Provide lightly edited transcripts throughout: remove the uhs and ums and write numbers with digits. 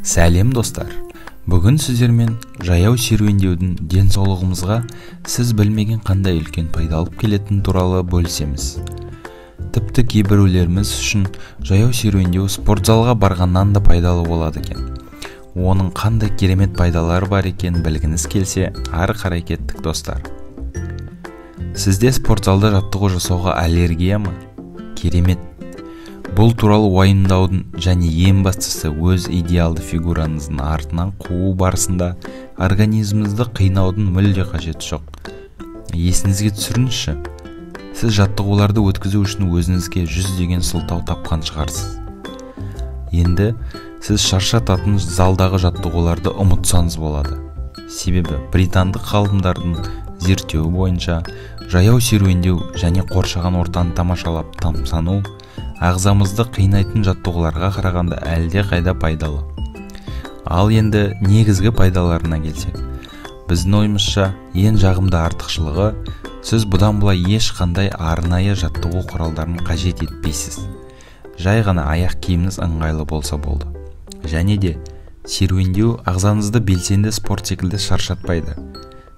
Сәлем достар. Бүгін сіздермен жаяу серуендеудің денсаулығымызға сіз білмеген қандай үлкен пайда алып келетіні туралы бөлісеміз. Тіпті кейбіреулеріміз үшін жаяу серуендеу спортзалға барғаннан да пайдалы болады екен. Оның қандай керемет пайдалары бар екен білгіңіз келсе, ары қарай кеттік достар. Сізде спортзалда жаттығу жасауға аллергия ма? Керемет. Бұл туралы уайымдаудың және ең бастысы өз идеалды фигураңыздың артынан қуу барысында организміңізді қинаудың мүлде қажеті жоқ. Есіңізге түсіріңізші, сіз жаттығуларды өткізу үшін өзіңізге 100 деген сылтау тапқан шығарсыз. Енді сіз шаршататын залдағы жаттығуларды ұмытсаңыз болады. Себебі британдық ғалымдардың зерттеуі бойынша жаяу серуендеу және қоршаған ортаны тамашалап тамсану ағзамызды қинайтын жаттығуларға қарағанда әлде қайда пайдалы. Ал енді негізгі пайдаларына келсек, біздің ойымызша ең жағымды артықшылығы, сіз бұдан былай ешқандай арнайы жаттығу құралдарын қажет етпейсіз. Жай ғана аяқ киіміңіз ыңғайлы болса болды. Және де серуендеу ағзаңызды белсенді спорт секілді шаршатпайды.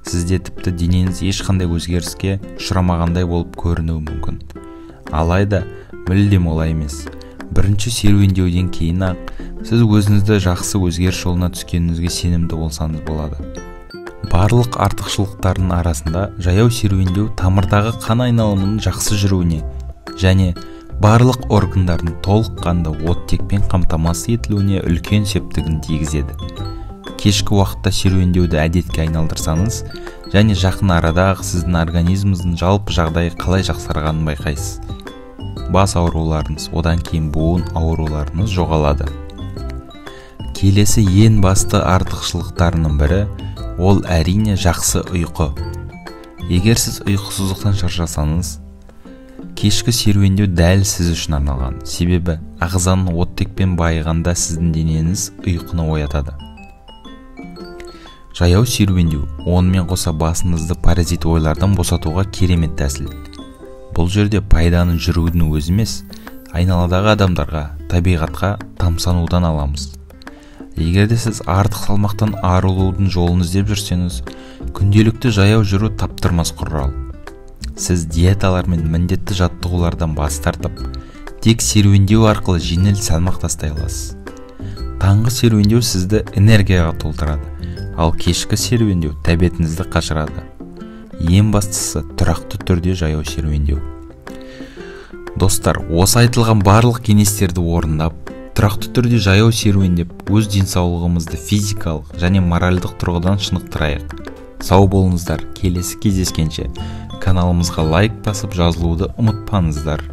Сізде тіпті денеңіз ешқандай өзгеріске ұшырамағандай болып көрінуі мүмкін. Алайда мүлдем олай емес. Бірінші серуендеуден кейін-ақ сіз өзіңізді жақсы өзгеріс жолына түскеніңізге сенімді болсаңыз болады. Барлық артықшылықтардың арасында жаяу серуендеу тамырдағы қан айналымының жақсы жүруіне және барлық органдардың толыққанды оттекпен қамтамасыз етілуіне үлкен септігін тигізеді. Кешкі уақытта серуендеуді әдетке айналдырсаңыз және жақын арада-ақ сіздің организміңіздің жалпы жағдайы қалай жақсарғанын байқайсыз. Бас ауруларыңыз, одан кейін буын ауруларыңыз жоғалады. Келесі ең басты артықшылықтарының бірі, ол әрине жақсы ұйқы. Егер сіз ұйқысыздықтан шаршасаңыз, кешкі серуендеу дәл сіз үшін арналған. Себебі ағзаның оттекпен байығанда сіздің денеңіз ұйқыны оятады. Жаяу серуендеу, онымен қоса басыңызды паразит ойлардан босатуға керемет тәсіл. Бұл жерде пайданы жүрудің өзі емес, айналадағы адамдарға, табиғатқа тамсанудан аламыз. Егер де сіз артық салмақтан арылудың жолын іздеп жүрсеңіз, күнделікті жаяу жүру таптырмас құрал. Сіз диеталар мен міндетті жаттығулардан бас тартып, тек серуендеу арқылы жеңіл салмақ тастай аласыз. Таңғы серуендеу сізді энергияға толтырады, ал кешкі серуендеу тәбетіңізді қашырады. Ең бастысы тұрақты түрде жаяу серуендеу. Достар, осы айтылған барлық кеңестерді орындап, тұрақты түрде жаяу серуендеп, өз денсаулығымызды физикалық және моральдық тұрғыдан шынықтырайық. Сау болыңыздар, келесі кездескенше каналымызға лайк басып жазылуды ұмытпаңыздар.